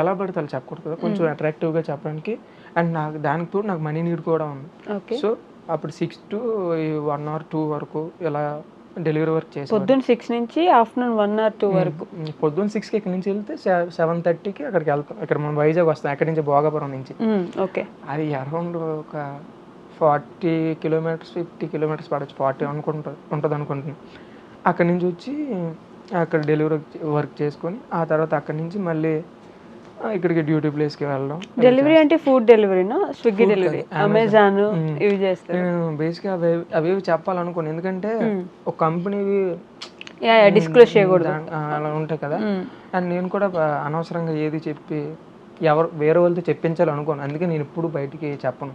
ఎలా పడితే చెప్పకూడదు కదా, కొంచెం అట్రాక్టివ్గా చెప్పడానికి. అండ్ దానికి తోడు నాకు మనీ నీడ్ కూడా ఉంది. సో అప్పుడు 6 to 1 or 2 వరకు ఇలా డెలివరీ వర్క్ చేసి పొద్దున్న 6 నుంచి ఆఫ్టర్నూన్ 1 or 2 వరకు. పొద్దున్న 6కి ఇక్కడ నుంచి వెళ్తే 7:30కి అక్కడికి వెళ్తాం. ఇక్కడ మనం వైజాగ్ వస్తాం, అక్కడి నుంచి భోగాపురం నుంచి. ఓకే, అది అరౌండ్ ఒక 40 kilometers 50 kilometers పడవచ్చు, 40 ఉంటుంది అనుకుంటున్నాను. అక్కడి నుంచి వచ్చి అక్కడ డెలివరీ వర్క్ చేసుకొని ఆ తర్వాత అక్కడి నుంచి మళ్ళీ ఇక్కడికి డ్యూటీ ప్లేస్కి వెళ్ళడం. డెలివరీ అంటే ఫుడ్ డెలివరీనా, స్విగ్గీ డెలివరీ, అమెజాన్ ఇవి చేస్తారు? నేను బేసిక్గా అవి చెప్పాలనుకోను, ఎందుకంటే ఒక కంపెనీ డిస్క్లోజ్ చేయకూడదు అలా ఉంటాయి కదా. అండ్ నేను కూడా అనవసరంగా ఏది చెప్పి వేరే వాళ్ళతో చెప్పించాలనుకోను, అందుకే నేను ఇప్పుడు బయటికి చెప్పను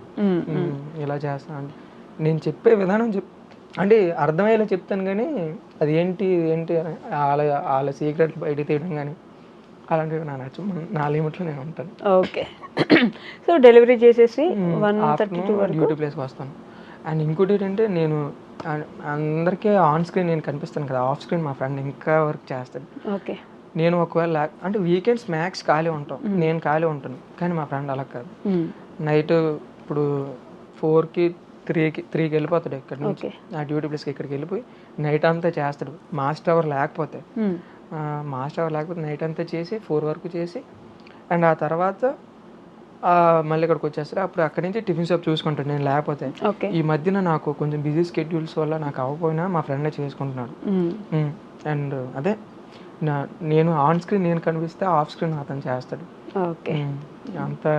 ఇలా చేస్తాను. నేను చెప్పే విధానం అంటే అర్థమయ్యేలా చెప్తాను, కానీ అది ఏంటి వాళ్ళ సీక్రెట్లు బయట తీయడం కానీ అలాంటివి నా నచ్చు, నా లిమిట్లో నేను ఉంటాను. ఓకే, సో డెలివరీ చేసేసి 1:32 వరకు డ్యూటీ ప్లేస్కి వస్తాను. అండ్ ఇంకోటి ఏంటంటే నేను అందరికీ ఆన్ స్క్రీన్ నేను కనిపిస్తాను కదా, ఆఫ్ స్క్రీన్ మా ఫ్రెండ్ ఇంకా వర్క్ చేస్తాడు. ఓకే, నేను ఒకవేళ అంటే వీకెండ్స్ మ్యాక్స్ ఖాళీ ఉంటాం, నేను ఖాళీ ఉంటాను, కానీ మా ఫ్రెండ్ అలా కాదు. నైట్ ఇప్పుడు 4కి 3కి వెళ్ళిపోతాడు ఇక్కడ నుంచి, ఆ డ్యూటీ ప్లేస్కి ఇక్కడికి వెళ్ళిపోయి నైట్ అంతా చేస్తాడు. మాస్టర్ అవర్ లేకపోతే నైట్ అంతా చేసి 4 వరకు చేసి, అండ్ ఆ తర్వాత మళ్ళీ ఇక్కడికి వచ్చేస్తారు. అప్పుడు అక్కడి నుంచి టిఫిన్ షాప్ చూసుకుంటాను నేను లేకపోతే. ఈ మధ్యన నాకు కొంచెం బిజీ స్కెడ్యూల్స్ వల్ల నాకు అవ్వకపోయినా మా ఫ్రెండే చేసుకుంటున్నాడు. అండ్ అదే నేను ఆన్ స్క్రీన్ నేను కనిపిస్తే ఆఫ్ స్క్రీన్ అతను చేస్తాడు. అంతా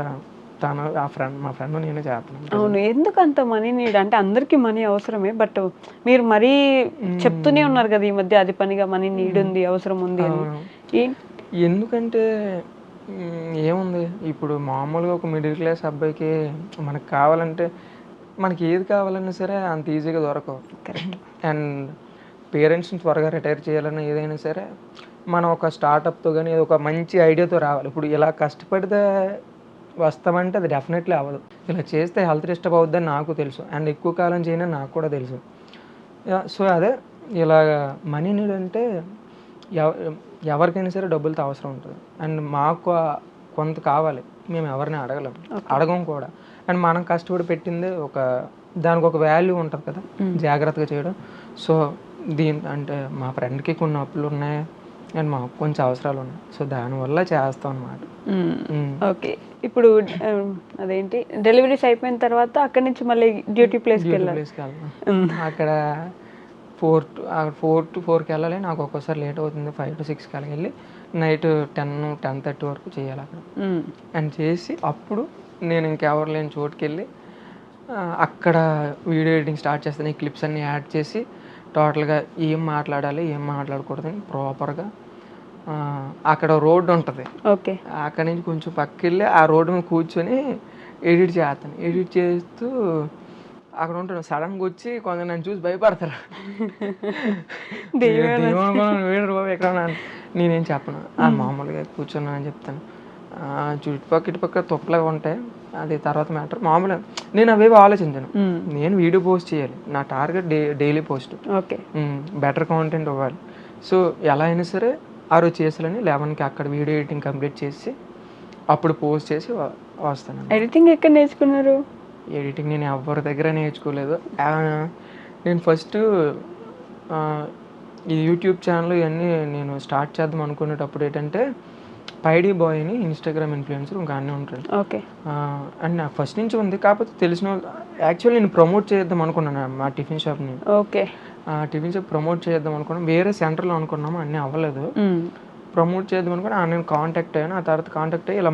మా ఫ్రెండ్ నేనే చేస్తాను. అవును, ఎందుకు అంత మనీ నీడ్ అంటే అందరికీ మనీ అవసరమే, బట్ మీరు మరీ చెప్తూనే ఉన్నారు కదా ఈ మధ్య అది పనిగా మనీ నీడ్ ఉంది, అవసరం ఉంది అని. ఎందుకంటే ఏముంది, ఇప్పుడు మామూలుగా ఒక మిడిల్ క్లాస్ అబ్బాయికి మనకు కావాలంటే మనకి ఏది కావాలన్నా సరే అంత ఈజీగా దొరకవు. అండ్ పేరెంట్స్ని త్వరగా రిటైర్ చేయాలన్నా ఏదైనా సరే మనం ఒక స్టార్టప్తో కానీ ఒక మంచి ఐడియాతో రావాలి. ఇప్పుడు ఇలా కష్టపడితే వస్తామంటే అది డెఫినెట్లీ అవ్వదు. ఇలా చేస్తే హెల్త్ డిస్టర్బ్ అవుద్దని నాకు తెలుసు, అండ్ ఎక్కువ కాలం చేయనని నాకు కూడా తెలుసు. సో అదే ఇలా మనీ నీడ్ అంటే ఎవరికైనా సరే డబ్బులతో అవసరం ఉంటుంది. అండ్ మాకు కొంత కావాలి, మేము ఎవరిని అడగం కూడా. అండ్ మనం కష్టపడి పెట్టిందే దానికి ఒక వాల్యూ ఉంటుంది కదా, జాగ్రత్తగా చేయడం. సో అంటే మా ఫ్రెండ్కి కొన్ని అప్పులు ఉన్నాయి అండ్ మాకు కొంచెం అవసరాలు ఉన్నాయి, సో దానివల్ల చేస్తాం అన్నమాట. ఓకే, ఇప్పుడు అదేంటి డెలివరీస్ అయిపోయిన తర్వాత అక్కడి నుంచి మళ్ళీ డ్యూటీ ప్లేస్కి వెళ్ళాలి. అక్కడ 4 to 4కి వెళ్ళాలి. నాకు ఒక్కోసారి లేట్ అవుతుంది, 5 to 6కి అలాగ వెళ్ళి నైట్ 10-10:30 వరకు చేయాలి అక్కడ. అండ్ చేసి అప్పుడు నేను ఇంకెవరు లేని చోటుకి వెళ్ళి అక్కడ వీడియో ఎడిటింగ్ స్టార్ట్ చేస్తాను. ఈ క్లిప్స్ అన్నీ యాడ్ చేసి టోటల్గా ఏం మాట్లాడాలి ఏం మాట్లాడకూడదని ప్రాపర్గా అక్కడ రోడ్డు ఉంటుంది, ఓకే, అక్కడ నుంచి కొంచెం పక్కకి వెళ్ళి ఆ రోడ్డు మీద కూర్చొని ఎడిట్ చేస్తాను. ఎడిట్ చేస్తూ అక్కడ ఉంటాను. సడన్గా వచ్చి కొంచెం నన్ను చూసి భయపడతారు, ఎక్కడ నేనేం చెప్పను, మామూలుగా కూర్చున్నా అని చెప్తాను. ఇటుపక్క తొప్పలాగా ఉంటాయి, అది తర్వాత మ్యాటర్. మామూలుగా నేను అవేవి ఆలోచించాను, నేను వీడియో పోస్ట్ చేయాలి, నా target daily post, better content ఇవ్వాలి. సో ఎలా అయినా సరే ఆ రోజు చేసాలని 11కి అక్కడ వీడియో ఎడిటింగ్ కంప్లీట్ చేసి అప్పుడు పోస్ట్ చేసి వస్తాను. ఎడిటింగ్ ఎక్కడ నేర్చుకున్నారు? ఎడిటింగ్ నేను ఎవరి దగ్గర నేర్చుకోలేదు. నేను ఫస్ట్ ఈ యూట్యూబ్ ఛానల్ ఇవన్నీ నేను స్టార్ట్ చేద్దాం అనుకునేటప్పుడు ఏంటంటే పైడీ బాయ్ అని ఇన్స్టాగ్రామ్ ఇన్ఫ్లుయెన్సర్ ఇంకా అన్నీ ఉంటాడు. ఓకే. అండ్ నాకు ఫస్ట్ నుంచి ఉంది, కాకపోతే తెలిసిన వాళ్ళు యాక్చువల్లీ నేను ప్రమోట్ చేద్దాం అనుకున్నాను మా టిఫిన్ షాప్ని. ఓకే. టిఫిన్ షాప్ ప్రమోట్ చేద్దాం అనుకున్నాం, వేరే సెంటర్లో అనుకున్నాము, అన్నీ అవ్వలేదు. ప్రమోట్ చేద్దాం అనుకుని నేను కాంటాక్ట్ అయ్యాను. ఆ తర్వాత కాంటాక్ట్ అయ్యి ఇలా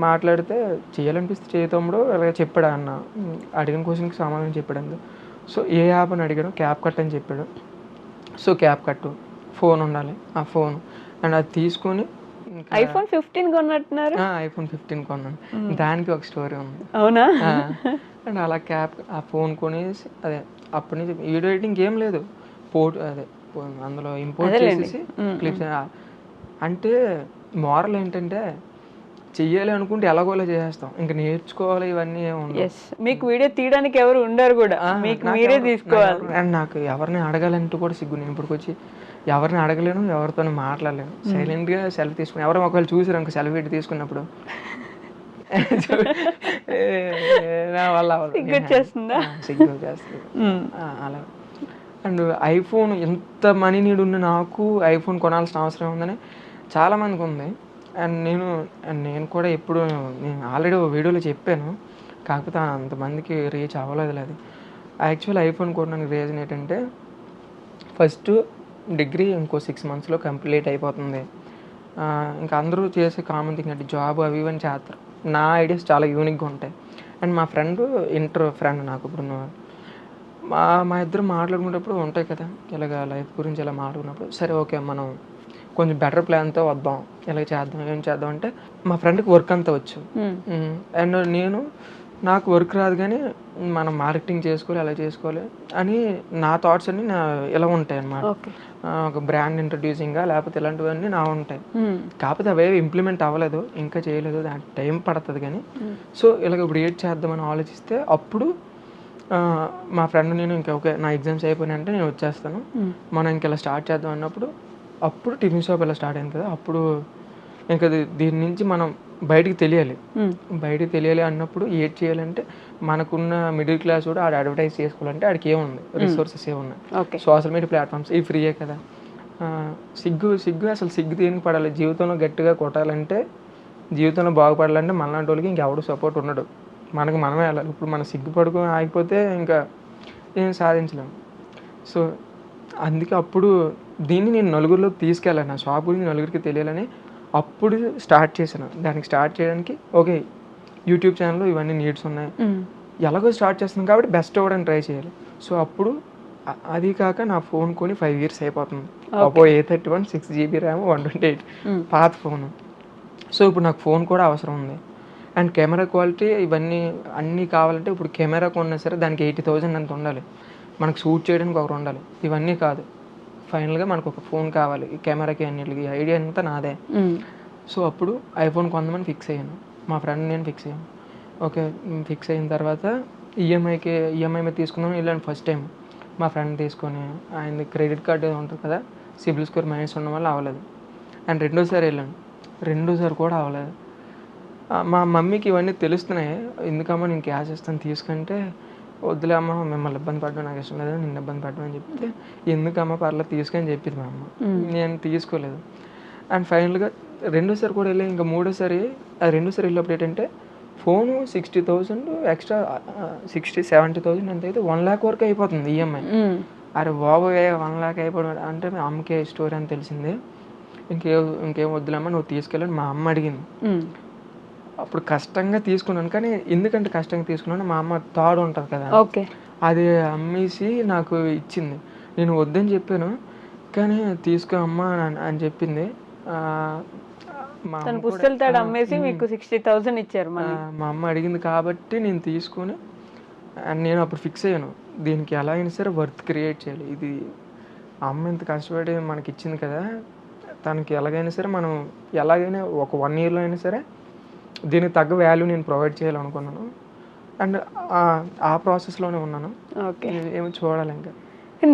మాట్లాడితే చేయాలనిపిస్తే చేయతమ్ముడు ఇలా చెప్పాడు అన్న. అడిగిన క్వశ్చన్కి సమాధానం చెప్పాడు. సో ఏ యాప్ అని అడిగాడు, క్యాప్ కట్ అని చెప్పాడు. సో క్యాప్ కట్టు, ఫోన్ ఉండాలి, ఆ ఫోన్ అండ్ అది తీసుకొని iPhone 15 కొన్నట్టున్నారు. iPhone 15 కొన్నాను. దానికి ఒక స్టోరీ ఉంది. అవునా? అండ్ అలా ఆ ఫోన్ కొనేసి అదే అప్పటి నుంచి వీడియో ఎడిటింగ్ ఏం లేదు, అందులో ఇంపోర్ట్ చేసేసి క్లిప్స్. అంటే మోరల్ ఏంటంటే చెయ్యాలి అనుకుంటే ఎలాగోలా చేసేస్తాం, ఇంకా నేర్చుకోవాలి ఇవన్నీ ఏముంది. మీకు వీడియో తీయడానికి ఎవరు ఉండరు కూడా, మీకు మీరే తీసుకోవాలి. అండ్ నాకు ఎవరిని అడగాలంటూ కూడా సిగ్గు. నేను ఇప్పుడు వచ్చి ఎవరిని అడగలేను, ఎవరితో మాట్లాడలేను, సైలెంట్గా సెల్ఫీ తీసుకుని ఎవరైనా ఒకవేళ చూసారు ఇంకా సెల్ఫీ పెట్టి తీసుకున్నప్పుడు నా వల్ల సిగ్గు వచ్చేస్తుంది. అలా. అండ్ ఐఫోన్ ఎంత మనీ నీడు ఉన్న నాకు ఐఫోన్ కొనాల్సిన అవసరం ఉందని చాలామందికి ఉంది. అండ్ నేను కూడా ఎప్పుడు నేను ఆల్రెడీ వీడియోలో చెప్పాను, కాకపోతే అంతమందికి రీచ్ అవ్వలేదు. అది యాక్చువల్ ఐఫోన్ కొనడానికి రీజన్ ఏంటంటే ఫస్ట్ డిగ్రీ ఇంకో 6 monthsలో కంప్లీట్ అయిపోతుంది. ఇంకా అందరూ చేసే కామన్ థింగ్ అంటే జాబ్ అవి ఇవన్నీ చేస్తారు. నా ఐడియాస్ చాలా యూనిక్గా ఉంటాయి. అండ్ మా ఫ్రెండ్ ఇంటర్ ఫ్రెండ్ నాకు ఇప్పుడు మా ఇద్దరు మాట్లాడుకునేటప్పుడు ఉంటాయి కదా ఇలాగ లైఫ్ గురించి ఇలా మాట్లాడుకున్నప్పుడు, సరే ఓకే మనం కొంచెం బెటర్ ప్లాన్తో వద్దాం, ఇలా చేద్దాం, ఏం చేద్దాం అంటే మా ఫ్రెండ్కి వర్క్ అంతా వచ్చు. అండ్ నాకు వర్క్ రాదు కానీ మనం మార్కెటింగ్ చేసుకోవాలి, అలా చేసుకోవాలి అని నా థాట్స్ అన్నీ ఇలా ఉంటాయి అన్నమాట. ఒక బ్రాండ్ ఇంట్రడ్యూసింగ్గా లేకపోతే ఇలాంటివన్నీ నా ఉంటాయి. కాకపోతే అవేవి ఇంప్లిమెంట్ అవ్వలేదు, ఇంకా చేయలేదు, దానికి టైం పడుతుంది. కానీ సో ఇలాగ ఇప్పుడు ఏడ్ చేద్దామని ఆలోచిస్తే అప్పుడు మా ఫ్రెండ్ నేను ఇంకా ఓకే నా ఎగ్జామ్స్ అయిపోయినాయంటే నేను వచ్చేస్తాను, మనం ఇంక ఇలా స్టార్ట్ చేద్దాం అన్నప్పుడు అప్పుడు టిఫిన్ షాప్ ఇలా స్టార్ట్ అయింది కదా. అప్పుడు ఇంకా దీని నుంచి మనం బయటికి తెలియాలి అన్నప్పుడు ఏడ్ చేయాలంటే మనకున్న మిడిల్ క్లాస్ కూడా ఆడ అడ్వర్టైజ్ చేసుకోవాలంటే ఆడికి ఏముంది, రిసోర్సెస్ ఏమున్నాయి, సోషల్ మీడియా ప్లాట్ఫామ్స్ ఇవి ఫ్రీయే కదా. సిగ్గు అసలు సిగ్గు దేనికి పడాలి, జీవితంలో గట్టిగా కొట్టాలంటే, జీవితంలో బాగుపడాలంటే మనలాంటి వాళ్ళకి ఇంకెవడు సపోర్ట్ ఉండడు, మనమే వెళ్ళాలి. ఇప్పుడు మన సిగ్గు పడుకొని ఆగిపోతే ఇంకా ఏం సాధించలేము. సో అందుకే అప్పుడు దీన్ని నేను నలుగురిలోకి తీసుకెళ్ళాను, నా షాప్ గురించి నలుగురికి తెలియాలని అప్పుడు స్టార్ట్ చేశాను. దానికి స్టార్ట్ చేయడానికి ఓకే యూట్యూబ్ ఛానల్లో ఇవన్నీ నీడ్స్ ఉన్నాయి, ఎలాగో స్టార్ట్ చేస్తున్నాం కాబట్టి బెస్ట్ అవ్వడానికి ట్రై చేయాలి. సో అప్పుడు అది కాక నా ఫోన్ కొని 5 years అయిపోతుంది. Oppo A31 6GB RAM 128 పాత ఫోను. సో ఇప్పుడు నాకు ఫోన్ కూడా అవసరం ఉంది. అండ్ కెమెరా క్వాలిటీ ఇవన్నీ అన్నీ కావాలంటే ఇప్పుడు కెమెరా కొన్నా సరే దానికి 80,000 అంత ఉండాలి, మనకు షూట్ చేయడానికి ఒకరు ఉండాలి. ఇవన్నీ కాదు, ఫైనల్గా మనకు ఒక ఫోన్ కావాలి, ఈ కెమెరాకి అన్నిటికి ఐడియా అంతా నాదే. సో అప్పుడు ఐఫోన్ కొందామని ఫిక్స్ అయ్యాను, మా ఫ్రెండ్ నేను ఫిక్స్ అయ్యాను. ఓకే ఫిక్స్ అయిన తర్వాత ఈఎంఐ మీద తీసుకుందాం వెళ్ళాను ఫస్ట్ టైం. మా ఫ్రెండ్ తీసుకొని ఆయన క్రెడిట్ కార్డు ఉంటుంది కదా, సిబిల్ స్కోర్ మైనస్ ఉండడం వల్ల అవ్వలేదు. అండ్ రెండోసారి కూడా అవ్వలేదు. మా మమ్మీకి ఇవన్నీ తెలుస్తున్నాయి, ఎందుకమ్మా నేను క్యాష్ ఇస్తాను తీసుకుంటే, వద్దులే అమ్మ మిమ్మల్ని ఇబ్బంది పడడం నాకు ఇష్టం లేదు, నిన్ను ఇబ్బంది పడడం అని చెప్తే, ఎందుకమ్మ పర్లేదు తీసుకొని చెప్పింది మా అమ్మ. నేను తీసుకోలేదు. అండ్ ఫైనల్గా రెండోసారి కూడా వెళ్ళి ఇంకా మూడోసారి వెళ్ళినప్పుడు ఏంటంటే ఫోను 60,000 ఎక్స్ట్రా 70,000 ఎంత అయితే 1 lakh వరకు అయిపోతుంది ఈఎంఐ. అరే బాబు 1 lakh అయిపోవడం అంటే మా అమ్మకే స్టోరీ అని తెలిసింది. ఇంకేం వద్దులేమ్మా నువ్వు తీసుకెళ్ళని మా అమ్మ అడిగింది. అప్పుడు కష్టంగా తీసుకున్నాను, కానీ ఎందుకంటే కష్టంగా తీసుకున్నాను, మా అమ్మ తాడు ఉంటుంది కదా అది అమ్మేసి నాకు ఇచ్చింది. నేను వద్దని చెప్పాను కానీ తీసుకో అమ్మ అని చెప్పింది. అమ్మేసి మీకు 60,000 ఇచ్చారు. మా అమ్మ అడిగింది కాబట్టి నేను తీసుకొని నేను అప్పుడు ఫిక్స్ అయ్యాను, దీనికి ఎలా అయినా సరే వర్త్ క్రియేట్ చేయాలి. ఇది అమ్మ ఇంత కష్టపడి మనకి ఇచ్చింది కదా, తనకి ఎలాగైనా సరే మనం ఎలాగైనా ఒక 1 yearలో అయినా సరే దీనికి తగ్గ వాల్యూ నేను ప్రొవైడ్ చేయాలనుకున్నాను. అండ్ ఆ ప్రాసెస్లోనే ఉన్నాను. ఏమో చూడాలి ఇంకా.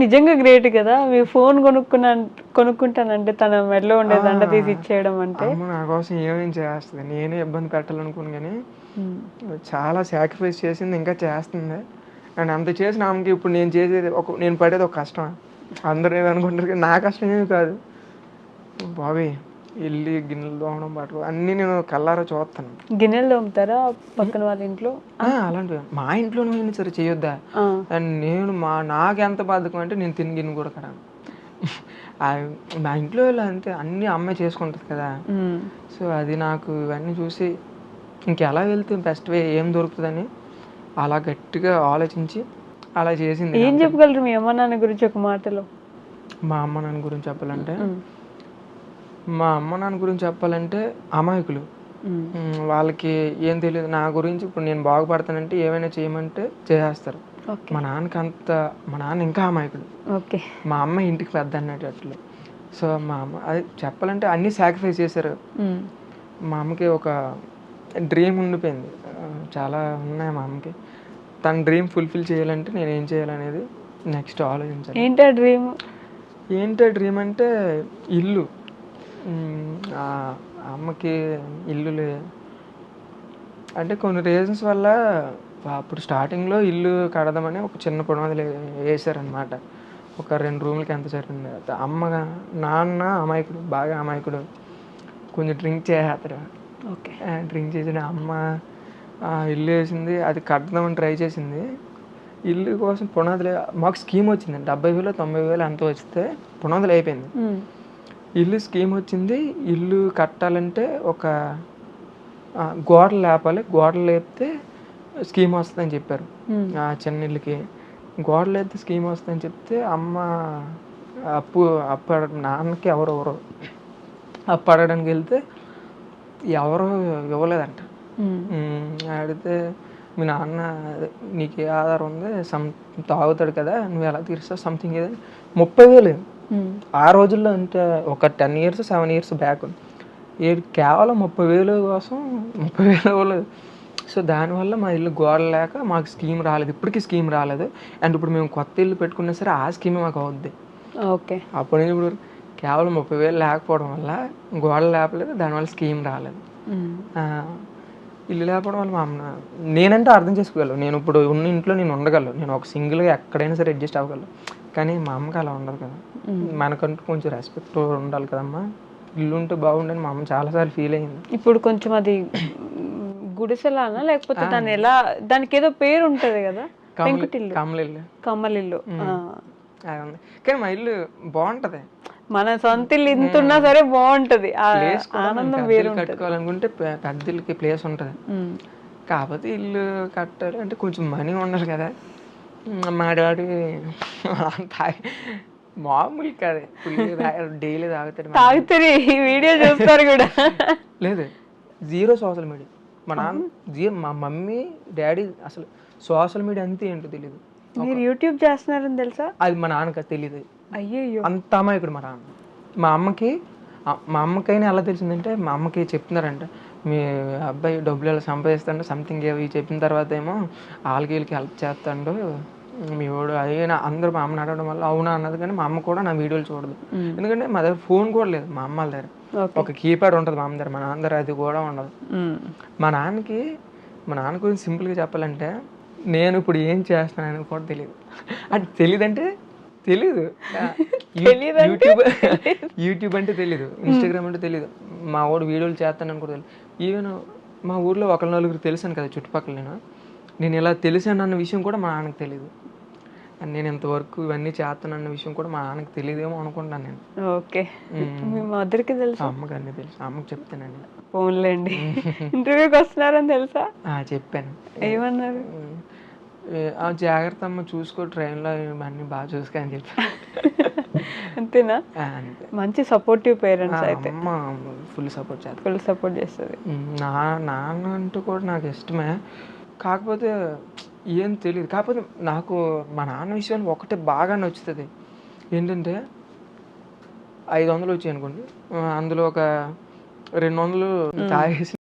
నిజంగా గ్రేట్ కదా, మీ ఫోన్ కొనుక్కుంటానంటే తన మెడలో ఉండే దండ తీసి ఇచ్చేయడం అంటే. నా కోసం ఏమేం చేస్తుంది, నేనే ఇబ్బంది పెట్టాలనుకున్నాను కానీ చాలా సాక్రిఫైస్ చేసింది, ఇంకా చేస్తుంది. అండ్ అంత చేసిన ఆమెకి ఇప్పుడు నేను చేసేది నేను పడేది ఒక కష్టం. అందరూ ఏమనుకుంటారు కానీ నా కష్టం ఏమి కాదు బాబీ, వెళ్ళి గిన్నెలు తోమడం పట్టుకో అన్నీ నేను కల్లారా చూస్తాను. గిన్నెలు తోముతారా పక్కన వాళ్ళ ఇంట్లో? అలాంటివి మా ఇంట్లోనే అయినా సరే చేయొద్దా? అండ్ నేను నాకు ఎంత బాధకం అంటే నేను తిని గిన్నె కూడా కడాను. మా ఇంట్లో ఇలా అంతే, అన్నీ అమ్మాయి చేసుకుంటుంది కదా. సో అది నాకు ఇవన్నీ చూసి ఇంకెలా వెళ్తే బెస్ట్ వే ఏం దొరుకుతుందని అలా గట్టిగా ఆలోచించి అలా చేసింది. ఏం చెప్పగలరు మీ అమ్మ నాన్న గురించి ఒక మాటలో? మా అమ్మ నాన్న గురించి చెప్పాలంటే అమాయకులు. వాళ్ళకి ఏం తెలియదు నా గురించి. ఇప్పుడు నేను బాగుపడతానంటే ఏమైనా చేయమంటే చేసేస్తారు. మా నాన్న ఇంకా అమాయకుడు. మా అమ్మ ఇంటికి పెద్ద అన్నట్లు. సో మా అమ్మ అది చెప్పాలంటే అన్నీ సాక్రిఫైస్ చేశారు. మా అమ్మకి ఒక డ్రీమ్ ఉండిపోయింది, చాలా ఉన్నాయి మా అమ్మకి. తన డ్రీమ్ ఫుల్ఫిల్ చేయాలంటే నేను ఏం చేయాలనేది నెక్స్ట్ ఆలోచించాను. ఏంటో డ్రీమ్ అంటే ఇల్లు. అమ్మకి ఇల్లు అంటే కొన్ని రీజన్స్ వల్ల అప్పుడు స్టార్టింగ్లో ఇల్లు కడదామని ఒక చిన్న పునాది వేసారనమాట. ఒక 2 రూమ్లకి ఎంత జరిగింది. నాన్న అమాయకుడు, బాగా అమాయకుడు, కొంచెం డ్రింక్ చేసేస్తాడు. డ్రింక్ చేసిన అమ్మ ఇల్లు వేసింది, అది కడదామని ట్రై చేసింది. ఇల్లు కోసం పునాదులు మాకు స్కీమ్ వచ్చింది, 70,000 90,000 అంత వస్తే పునాదులు అయిపోయింది. ఇల్లు స్కీమ్ వచ్చింది. ఇల్లు కట్టాలంటే ఒక గోడలు లేపాలి, గోడలు లేపితే స్కీమ్ వస్తుందని చెప్పారు. చిన్న ఇల్లుకి గోడలు లేపితే స్కీమ్ వస్తుందని చెప్తే అమ్మ అప్పు నాన్నకి ఎవరెవరో అప్పు అడగడానికి వెళ్తే ఎవరు ఇవ్వలేదంట. అడిగితే మీ నాన్న నీకు ఏ ఆధారం ఉంది, తాగుతాడు కదా, నువ్వు ఎలా తీరుస్తావు సంథింగ్ ఏదని 30,000. ఆ రోజుల్లో అంటే ఒక 10 years 7 years బ్యాక్ కేవలం 30,000 కోసం 30,000 ఇవ్వలేదు. సో దానివల్ల మా ఇల్లు గోడ లేక మాకు స్కీమ్ రాలేదు, ఇప్పటికీ స్కీమ్ రాలేదు. అండ్ ఇప్పుడు మేము కొత్త ఇల్లు పెట్టుకున్నా సరే ఆ స్కీమే మాకు అవుద్ది. అప్పటి నుంచి ఇప్పుడు కేవలం 30,000 లేకపోవడం వల్ల గోడ లేపలేదు, దానివల్ల స్కీమ్ రాలేదు. ఇల్లు లేకపోవడం వల్ల మా అమ్మ నేనంటే అర్థం చేసుకోగలను, నేను ఇప్పుడు ఉన్న ఇంట్లో నేను ఉండగలను, నేను ఒక సింగిల్గా ఎక్కడైనా సరే అడ్జస్ట్ అవ్వగలను. కానీ మా అమ్మకి అలా ఉండదు కదా, మనకంటూ కొంచెం రెస్పెక్ట్ ఉండాలి కదమ్మా, ఇల్లు ఉంటే బాగుండని మా అమ్మ చాలాసార్లు ఫీల్ అయింది. ఇప్పుడు కొంచెం అది గుడిసెలానా లేకపోతే దాన్ని ఎలా, దానికి ఏదో పేరు ఉంటది కదా, కమ్మలిల్లు. కానీ మా ఇల్లు బాగుంటది, మన సొంత ఇల్లు ఇంత ఉన్నా సరే బాగుంటది, ఆనందం వేరు. కట్టుకోవాలనుకుంటే పెద్దలకి ప్లేస్ ఉంటది, కాకపోతే ఇల్లు కట్టాలి అంటే కొంచెం మనీ ఉండాలి కదా. మా డాడీ మామూలు కాదే, డైలీ తాగుతారు, ఈ వీడియో చూస్తారు కూడా. లేదు, 0 సోషల్ మీడియా. మా నాన్న మా మమ్మీ డాడీ అసలు సోషల్ మీడియా అంతే ఏంటో తెలియదు. మీరు యూట్యూబ్ చేస్తున్నారని తెలుసా? అది మా నాన్నకి తెలియదు. అయ్యో, అంత అమాయకుడు మా నాన్న. మా అమ్మకైనా ఎలా తెలిసిందంటే, మా అమ్మకి చెప్తున్నారంట మీ అబ్బాయి డబ్బులు ఎలా సంపాదిస్తాడు సంథింగ్ ఇవి చెప్పిన తర్వాత ఏమో వాళ్ళకి వీళ్ళకి హెల్ప్ చేస్తాడు మీ వాడు అయినా అందరూ మా అమ్మని అడగడం వల్ల అవునా అన్నది. కానీ మా అమ్మ కూడా నా వీడియోలు చూడదు, ఎందుకంటే మా దగ్గర ఫోన్ కూడా లేదు. మా అమ్మ దగ్గర ఒక కీప్యాడ్ ఉంటుంది మా అమ్మ దగ్గర, మా నాన్న దగ్గర అది కూడా ఉండదు. మా నాన్న గురించి సింపుల్గా చెప్పాలంటే, నేను ఇప్పుడు ఏం చేస్తున్నానని కూడా తెలియదు. అది తెలియదంటే తెలీదు, యూట్యూబ్ అంటే తెలీదు, ఇన్స్టాగ్రామ్ అంటే తెలీదు, మా వాడు వీడియోలు చేస్తానని కూడా తెలియదు. ఈవెన్ మా ఊర్లో 1-4 తెలిసాను కదా చుట్టుపక్కల, నేను ఇలా తెలిసాను అన్న విషయం కూడా మా నాన్నకి తెలీదు. అండ్ నేను ఇంతవరకు ఇవన్నీ చేస్తానన్న విషయం కూడా మా నాన్నకి తెలియదేమో అనుకుంటాను నేను. ఓకే, మీ మదర్కి తెలుసు? అమ్మకి అన్నీ తెలుసు, అమ్మకి చెప్తానండి. ఫోన్లేండి, ఇంటర్వ్యూకి వస్తున్నారని తెలుసా? చెప్పాను. ఏమన్నారు? జాగ్రత్త అమ్మ, చూసుకో, ట్రైన్లో అన్నీ బాగా చూసుకో అని చెప్పి. అంతేనా? అంతే. మంచి సపోర్టివ్ పేరెంట్స్ అయితే. అమ్మ ఫుల్ సపోర్ట్ చేస్తుంది. నాన్న అంటూ కూడా నాకు ఇష్టమే, కాకపోతే ఏం తెలియదు. కాకపోతే నాకు మా నాన్న విషయాన్ని ఒకటే బాగా నచ్చుతుంది, ఏంటంటే 500 వచ్చాయి అనుకోండి, అందులో ఒక 200 తాగేసి